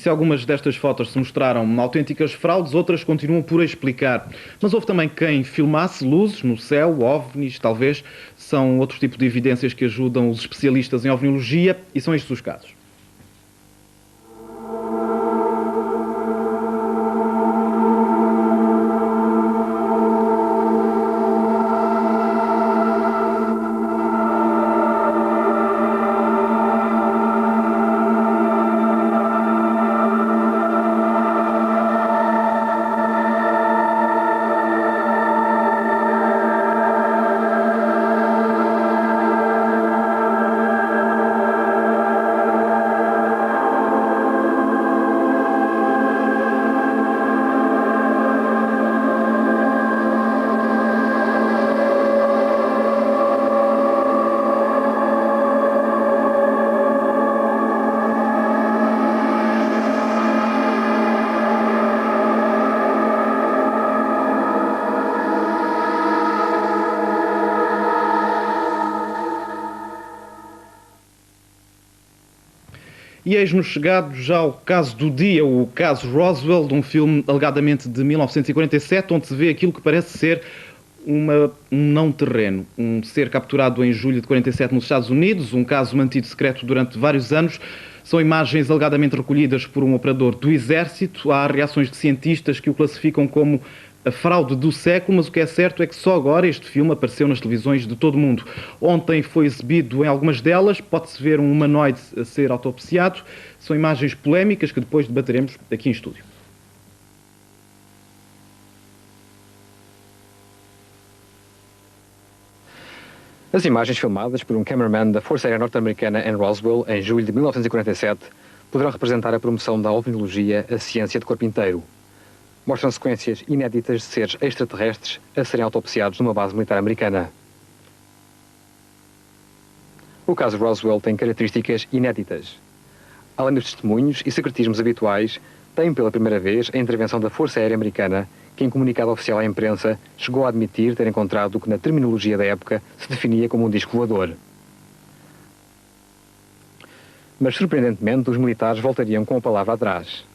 se algumas destas fotos se mostraram autênticas fraudes, outras continuam por explicar. Mas houve também quem filmasse luzes no céu, ovnis, talvez, são outro tipo de evidências que ajudam os especialistas em ovniologia e são estes os casos. E eis-nos chegados já ao caso do dia, o caso Roswell, de um filme alegadamente de 1947, onde se vê aquilo que parece ser um não terreno. Um ser capturado em julho de 47 nos Estados Unidos, um caso mantido secreto durante vários anos. São imagens alegadamente recolhidas por um operador do Exército. Há reações de cientistas que o classificam como a fraude do século, mas o que é certo é que só agora este filme apareceu nas televisões de todo o mundo. Ontem foi exibido em algumas delas, pode-se ver um humanoide a ser autopsiado. São imagens polémicas que depois debateremos aqui em estúdio. As imagens filmadas por um cameraman da Força Aérea Norte-Americana em Roswell, em julho de 1947, poderão representar a promoção da ovniologia, a ciência de corpo inteiro. Mostram sequências inéditas de seres extraterrestres a serem autopsiados numa base militar americana. O caso Roswell tem características inéditas. Além dos testemunhos e secretismos habituais, tem pela primeira vez a intervenção da Força Aérea Americana, que em comunicado oficial à imprensa chegou a admitir ter encontrado o que na terminologia da época se definia como um disco voador. Mas surpreendentemente os militares voltariam com a palavra atrás.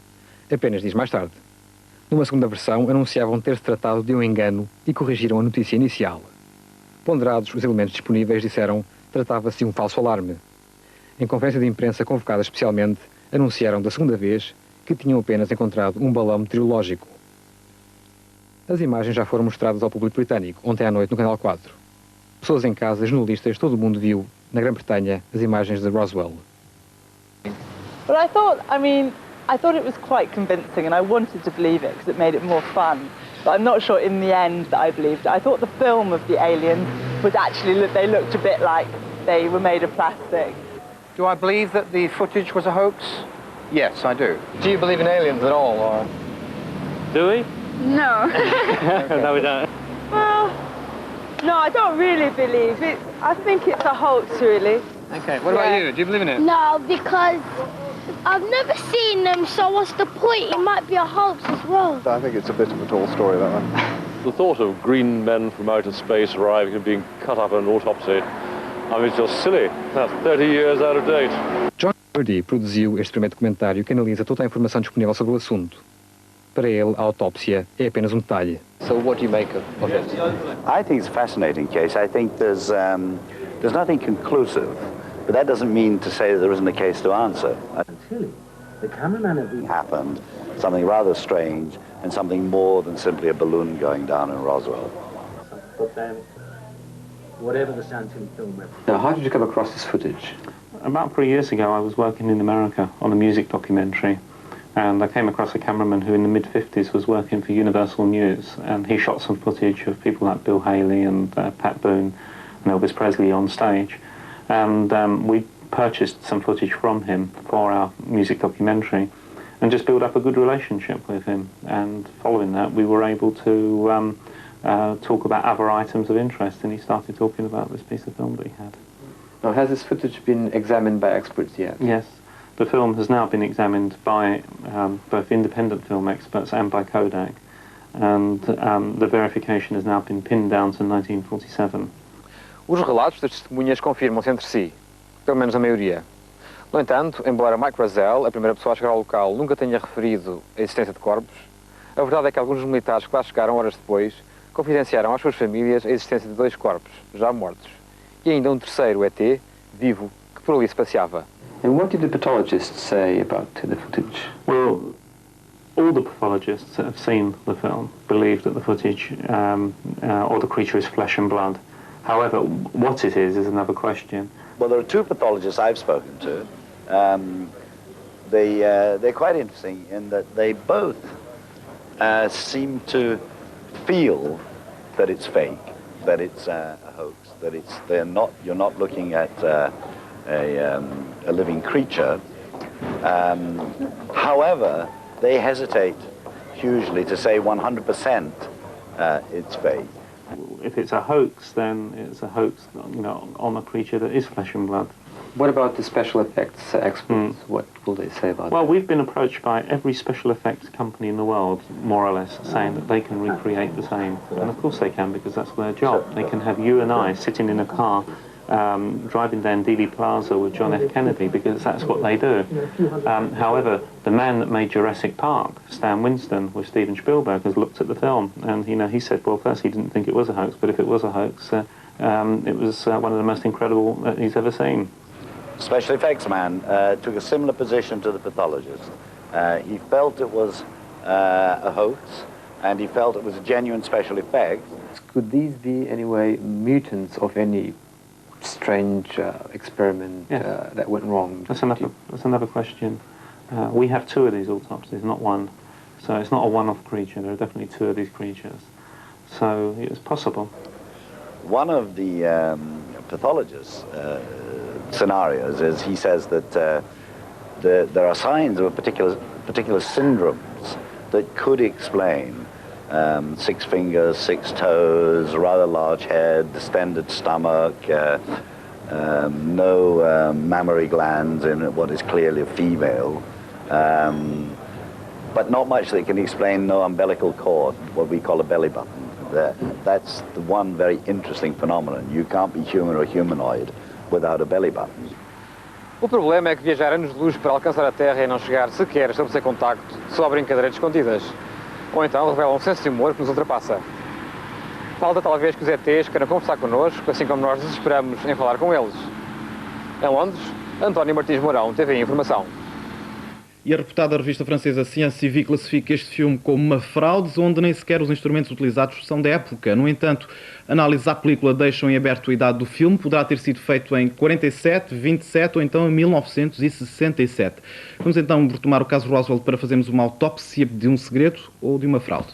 Apenas dias mais tarde. Numa segunda versão, anunciavam ter-se tratado de um engano e corrigiram a notícia inicial. Ponderados os elementos disponíveis, disseram tratava-se de um falso alarme. Em conferência de imprensa convocada especialmente, anunciaram da segunda vez que tinham apenas encontrado um balão meteorológico. As imagens já foram mostradas ao público britânico ontem à noite no Canal 4. Pessoas em casa, jornalistas, todo o mundo viu, na Grã-Bretanha, as imagens de Roswell. But I thought it was quite convincing, and I wanted to believe it because it made it more fun. But I'm not sure in the end that I believed it. I thought the film of the aliens was actually, they looked a bit like they were made of plastic. Do I believe that the footage was a hoax? Yes, I do. Do you believe in aliens at all, or...? Do we? No. No, we don't. Well, no, I don't really believe it. I think it's a hoax, really. Okay, what about you? Do you believe in it? No, because I've never seen them, so what's the point? It might be a hoax as well. I think it's a bit of a tall story, that one. The thought of green men from outer space arriving and being cut up and autopsied, I mean, it's just silly. That's 30 years out of date. John Purdy produziu este primeiro documentário que analisa toda a informação disponível sobre o assunto. Para ele, a autópsia é apenas um detalhe. So what do you make of it? I think it's a fascinating case. I think there's nothing conclusive, but that doesn't mean to say that there isn't a case to answer. The cameraman happened, something rather strange, and something more than simply a balloon going down in Roswell. But then, whatever the Santon film represents. Now, how did you come across this footage? About 3 years ago, I was working in America on a music documentary, and I came across a cameraman who in the mid-50s was working for Universal News, and he shot some footage of people like Bill Haley and Pat Boone and Elvis Presley on stage, and we purchased some footage from him for our music documentary and just built up a good relationship with him, and following that we were able to talk about other items of interest, and he started talking about this piece of film that he had. Now, has this footage been examined by experts yet? Yes. The film has now been examined by both independent film experts and by Kodak, and the verification has now been pinned down to 1947. Os relatos das testemunhas confirmam-se entre si, pelo menos a maioria. No entanto, embora Mike Brazel, a primeira pessoa a chegar ao local, nunca tenha referido a existência de corpos, a verdade é que alguns militares que lá chegaram horas depois confidenciaram às suas famílias a existência de 2 corpos, já mortos, e ainda um terceiro ET, vivo, que por ali se passeava. And what did the pathologists say about the footage? Well, all the pathologists that have seen the film believe that the footage or the creature is flesh and blood. However, what it is another question. Well, there are 2 pathologists I've spoken to. They're quite interesting in that they both seem to feel that it's fake, that it's a hoax, that you're not looking at a living creature. However, they hesitate hugely to say 100% it's fake. If it's a hoax, then it's a hoax, on a creature that is flesh and blood. What about the special effects experts? What will they say about Well, that? we've been approached by every special effects company in the world, more or less, saying that they can recreate the same. And of course they can, because that's their job. They can have you and I sitting in a car driving down Dealey Plaza with John F. Kennedy, because that's what they do. However, the man that made Jurassic Park, Stan Winston, with Steven Spielberg, has looked at the film, and he said, well, first he didn't think it was a hoax, but if it was a hoax, it was one of the most incredible that he's ever seen. Special effects man took a similar position to the pathologist. He felt it was a hoax, and he felt it was a genuine special effect. Could these be, anyway, mutants of any strange experiment that went wrong? That's another question. We have 2 of these autopsies, not 1. So it's not a one-off creature. There are definitely 2 of these creatures. So it's possible. One of the pathologists' scenarios is he says that there are signs of a particular syndromes that could explain 6 fingers, 6 toes, rather large head, distended stomach, no mammary glands in what is clearly a female, but not much that can explain no umbilical cord, what we call a belly button. That's the one very interesting phenomenon. You can't be human or humanoid without a belly button. O problema é que viajar anos-luz para alcançar a Terra e não chegar sequer a estabelecer contacto só brincadeiras escondidas. Ou então revela um senso de humor que nos ultrapassa. Falta talvez que os ETs queiram conversar connosco, assim como nós desesperamos em falar com eles. Em Londres, António Martins Mourão, TV Informação. E a reputada revista francesa Science Vie classifica este filme como uma fraude, onde nem sequer os instrumentos utilizados são da época. No entanto, análises à película deixam em aberto a idade do filme. Poderá ter sido feito em 47, 27 ou então em 1967. Vamos então retomar o caso Roswell para fazermos uma autópsia de um segredo ou de uma fraude.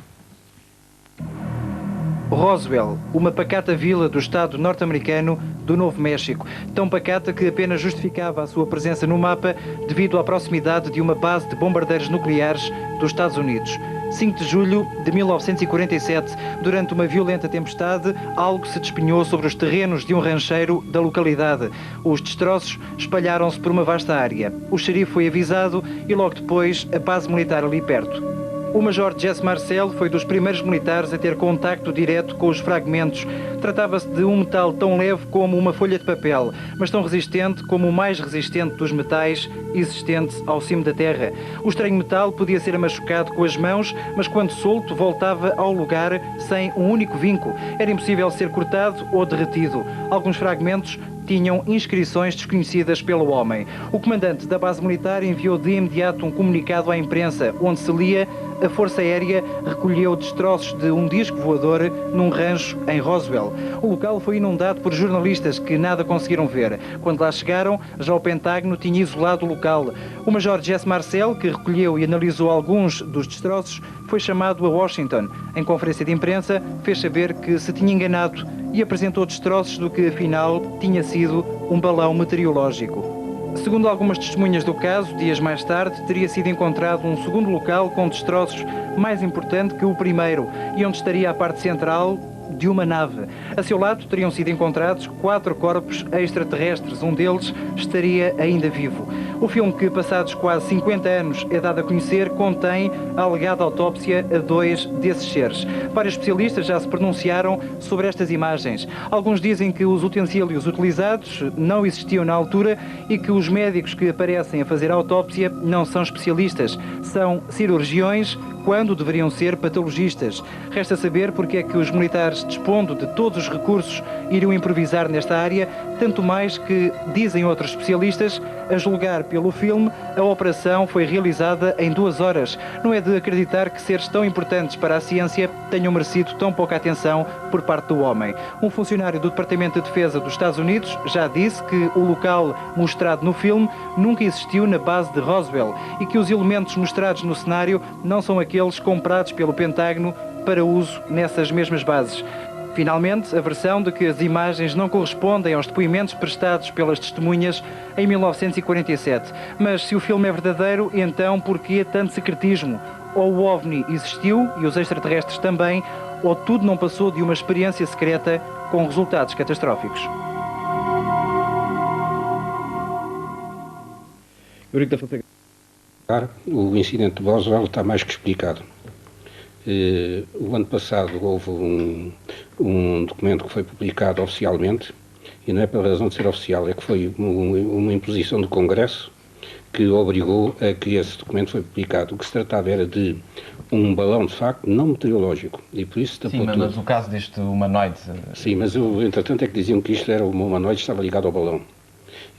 Roswell, uma pacata vila do estado norte-americano do Novo México, tão pacata que apenas justificava a sua presença no mapa devido à proximidade de uma base de bombardeiros nucleares dos Estados Unidos. 5 de julho de 1947, durante uma violenta tempestade, algo se despenhou sobre os terrenos de um rancheiro da localidade. Os destroços espalharam-se por uma vasta área. O xerife foi avisado e logo depois a base militar ali perto. O Major Jesse Marcel foi dos primeiros militares a ter contacto direto com os fragmentos. Tratava-se de um metal tão leve como uma folha de papel, mas tão resistente como o mais resistente dos metais existentes ao cimo da Terra. O estranho metal podia ser machucado com as mãos, mas quando solto voltava ao lugar sem um único vinco. Era impossível ser cortado ou derretido. Alguns fragmentos tinham inscrições desconhecidas pelo homem. O comandante da base militar enviou de imediato um comunicado à imprensa, onde se lia: a Força Aérea recolheu destroços de um disco voador num rancho em Roswell. O local foi inundado por jornalistas que nada conseguiram ver. Quando lá chegaram, já o Pentágono tinha isolado o local. O Major Jesse Marcel, que recolheu e analisou alguns dos destroços, foi chamado a Washington. Em conferência de imprensa, fez saber que se tinha enganado e apresentou destroços do que, afinal, tinha sido um balão meteorológico. Segundo algumas testemunhas do caso, dias mais tarde, teria sido encontrado um segundo local com destroços mais importante que o primeiro e onde estaria a parte central de uma nave. A seu lado teriam sido encontrados 4 corpos extraterrestres. Um deles estaria ainda vivo. O filme, que passados quase 50 anos é dado a conhecer, contém a alegada autópsia a 2 desses seres. Vários especialistas já se pronunciaram sobre estas imagens. Alguns dizem que os utensílios utilizados não existiam na altura e que os médicos que aparecem a fazer a autópsia não são especialistas, são cirurgiões, quando deveriam ser patologistas. Resta saber porque é que os militares, dispondo de todos os recursos, iriam improvisar nesta área, tanto mais que, dizem outros especialistas, a julgar pelo filme, a operação foi realizada em 2 horas. Não é de acreditar que seres tão importantes para a ciência tenham merecido tão pouca atenção por parte do homem. Um funcionário do Departamento de Defesa dos Estados Unidos já disse que o local mostrado no filme nunca existiu na base de Roswell e que os elementos mostrados no cenário não são aqueles comprados pelo Pentágono para uso nessas mesmas bases. Finalmente, a versão de que as imagens não correspondem aos depoimentos prestados pelas testemunhas em 1947. Mas se o filme é verdadeiro, então por que tanto secretismo? Ou o OVNI existiu e os extraterrestres também, ou tudo não passou de uma experiência secreta com resultados catastróficos. O incidente de Roswell está mais que explicado. O ano passado houve um documento que foi publicado oficialmente, e não é pela razão de ser oficial, é que foi uma imposição do Congresso que obrigou a que esse documento foi publicado. O que se tratava era de um balão, de facto, não meteorológico, e por isso tapou tudo. Sim, mas o caso deste humanoide... Sim, mas entretanto é que diziam que isto era um humanoide, estava ligado ao balão.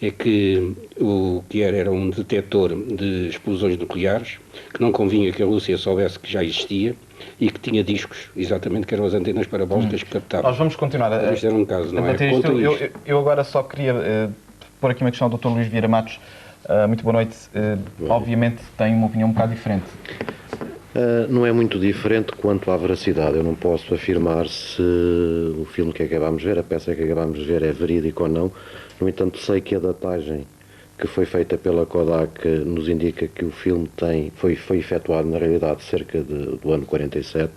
É que o que era um detector de explosões nucleares, que não convinha que a Rússia soubesse que já existia e que tinha discos, exatamente, que eram as antenas parabólicas que captavam. Nós vamos continuar a... Isto era um caso, não é? Eu agora só queria pôr aqui uma questão ao Dr. Luís Vieira Matos. Muito boa noite. Obviamente tem uma opinião um bocado diferente. Não é muito diferente quanto à veracidade. Eu não posso afirmar se o filme que acabámos de ver, a peça que acabámos de ver, é verídico ou não. No entanto, sei que a datagem que foi feita pela Kodak nos indica que o filme foi efetuado, na realidade, cerca do ano 47.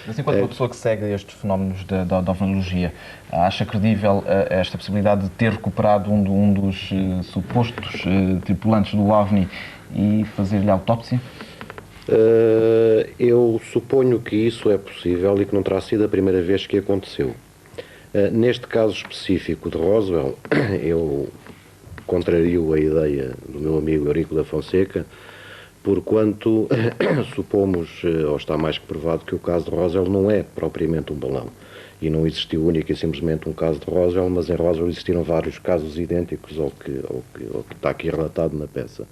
Mas enquanto uma pessoa que segue estes fenómenos da ovnologia, acha credível esta possibilidade de ter recuperado um dos supostos tripulantes do OVNI e fazer-lhe autópsia? Eu suponho que isso é possível e que não terá sido a primeira vez que aconteceu. Neste caso específico de Roswell, eu contrario a ideia do meu amigo Eurico da Fonseca, porquanto supomos, ou está mais que provado, que o caso de Roswell não é propriamente um balão. E não existiu único e simplesmente um caso de Roswell, mas em Roswell existiram vários casos idênticos ao que está aqui relatado na peça.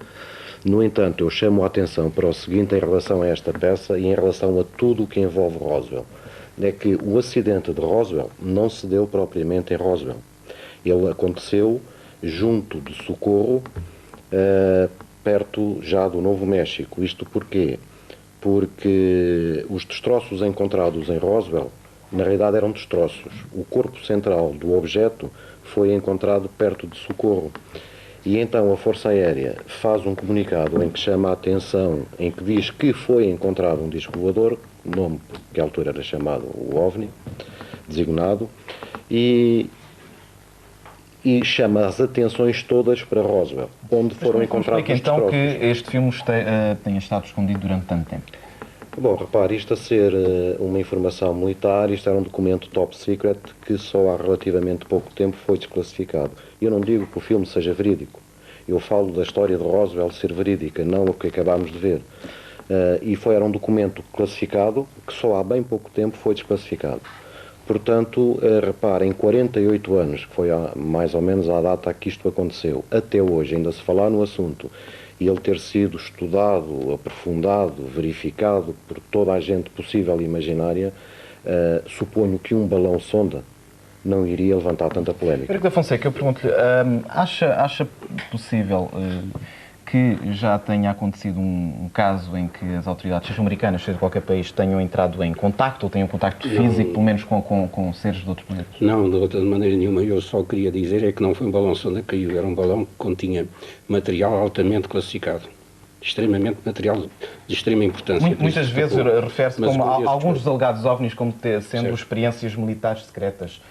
No entanto, eu chamo a atenção para o seguinte em relação a esta peça e em relação a tudo o que envolve Roswell. É que o acidente de Roswell não se deu propriamente em Roswell. Ele aconteceu junto de Socorro, perto já do Novo México. Isto porquê? Porque os destroços encontrados em Roswell, na realidade, eram destroços. O corpo central do objeto foi encontrado perto de Socorro. E então a Força Aérea faz um comunicado em que chama a atenção, em que diz que foi encontrado um disco voador, nome que à altura era chamado o OVNI, designado, e chama as atenções todas para Roswell, onde foram encontrados os destroços. Então que este filme tenha estado escondido durante tanto tempo? Bom, repare, isto a ser uma informação militar, isto era um documento top secret que só há relativamente pouco tempo foi desclassificado. Eu não digo que o filme seja verídico, eu falo da história de Roswell ser verídica, não o que acabámos de ver. Era um documento classificado que só há bem pouco tempo foi desclassificado. Portanto, repare, em 48 anos, que foi mais ou menos a data que isto aconteceu, até hoje ainda se falar no assunto, e ele ter sido estudado, aprofundado, verificado por toda a gente possível e imaginária, suponho que um balão-sonda não iria levantar tanta polémica. Eurico da Fonseca, eu pergunto-lhe, acha possível que já tenha acontecido um caso em que as autoridades, seja americanas, seja de qualquer país, tenham entrado em contacto, ou tenham contacto físico, pelo menos com seres de outros planetas? Não, de outra maneira nenhuma. Eu só queria dizer é que não foi um balão-sonda que caiu, era um balão que continha material altamente classificado. Extremamente material de extrema importância. Muitas vezes refere-se como alguns dos alegados OVNIs como sendo experiências militares secretas.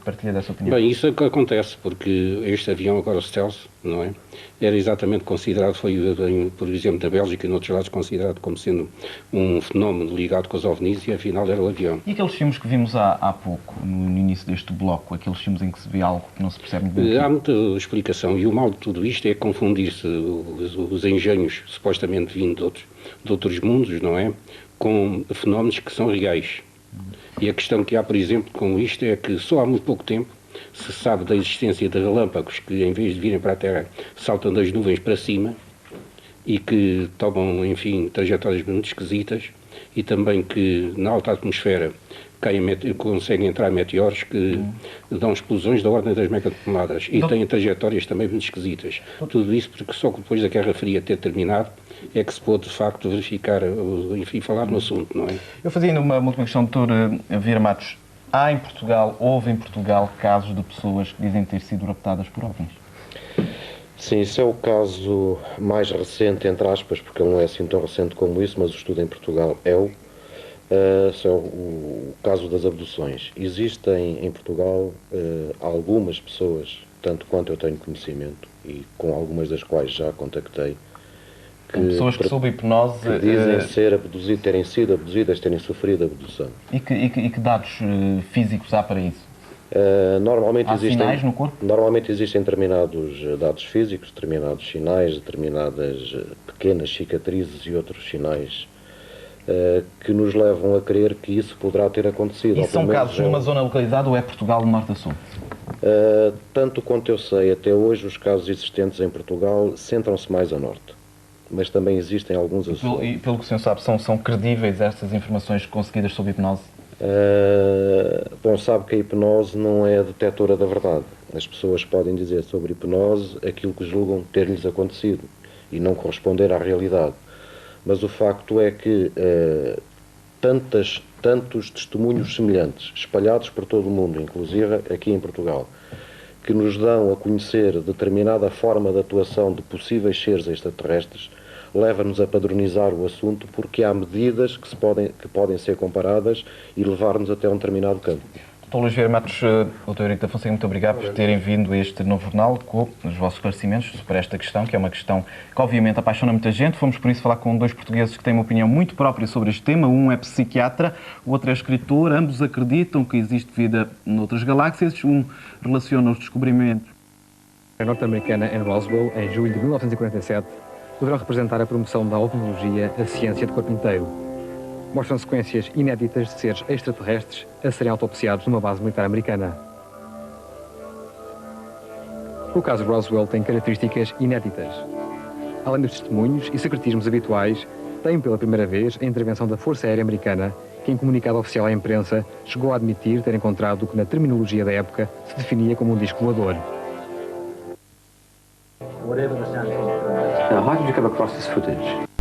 partilha dessa opinião? Bem, isso é que acontece, porque este avião agora stealth, não é? Era exatamente considerado, foi, por exemplo, na Bélgica e noutros lados, considerado como sendo um fenómeno ligado com os ovnis e afinal era o avião. E aqueles filmes que vimos há pouco, no início deste bloco, aqueles filmes em que se vê algo que não se percebe muito bem? Há muita explicação e o mal de tudo isto é confundir-se os engenhos supostamente vindos de outros mundos, não é? Com fenómenos que são reais. E a questão que há, por exemplo, com isto é que só há muito pouco tempo se sabe da existência de relâmpagos que, em vez de virem para a Terra, saltam das nuvens para cima e que tomam, enfim, trajetórias muito esquisitas, e também que na alta atmosfera conseguem entrar meteoros que dão explosões da ordem das megatoneladas e têm trajetórias também muito esquisitas. Tudo isso porque só depois da Guerra Fria ter terminado é que se pôde, de facto, verificar, enfim, falar no assunto, não é? Eu fazia ainda uma última questão, Dr. Vieira Matos. Houve em Portugal casos de pessoas que dizem ter sido raptadas por OVNIs? Sim, isso é o caso mais recente, entre aspas, porque ele não é assim tão recente como isso, mas o estudo em Portugal é o caso das abduções. Existem em Portugal algumas pessoas, tanto quanto eu tenho conhecimento, e com algumas das quais já contactei, pessoas que sob hipnose que dizem ser abduzidas, terem sido abduzidas, terem sofrido abdução. E que dados físicos há para isso? Normalmente há sinais no corpo? Normalmente existem determinados dados físicos, determinados sinais, determinadas pequenas cicatrizes e outros sinais que nos levam a crer que isso poderá ter acontecido. E são casos numa zona localizada ou é Portugal de norte a sul? Tanto quanto eu sei, até hoje os casos existentes em Portugal centram-se mais a norte. Mas também existem alguns a sul. E pelo que o senhor sabe, são credíveis estas informações conseguidas sob hipnose? Bom, sabe que a hipnose não é a detectora da verdade. As pessoas podem dizer sobre hipnose aquilo que julgam ter-lhes acontecido e não corresponder à realidade. Mas o facto é que tantos testemunhos semelhantes, espalhados por todo o mundo, inclusive aqui em Portugal, que nos dão a conhecer determinada forma de atuação de possíveis seres extraterrestres, leva-nos a padronizar o assunto, porque há medidas que podem ser comparadas e levar-nos até um determinado campo. Dr. Luís Vieira Matos, Dr. Eurico da Fonseca, muito obrigado por terem vindo a este novo jornal com os vossos esclarecimentos sobre esta questão, que é uma questão que obviamente apaixona muita gente. Fomos por isso falar com dois portugueses que têm uma opinião muito própria sobre este tema. Um é psiquiatra, o outro é escritor. Ambos acreditam que existe vida noutras galáxias. Um relaciona os descobrimentos. A norte-americana em Roswell, em julho de 1947, poderão representar a promoção da ovnologia, a ciência de corpo inteiro. Mostram sequências inéditas de seres extraterrestres a serem autopsiados numa base militar americana. O caso Roswell tem características inéditas. Além dos testemunhos e secretismos habituais, tem pela primeira vez a intervenção da Força Aérea Americana, que em comunicado oficial à imprensa chegou a admitir ter encontrado o que na terminologia da época se definia como um disco voador. Whatever the sound. Now, how did you come across this footage?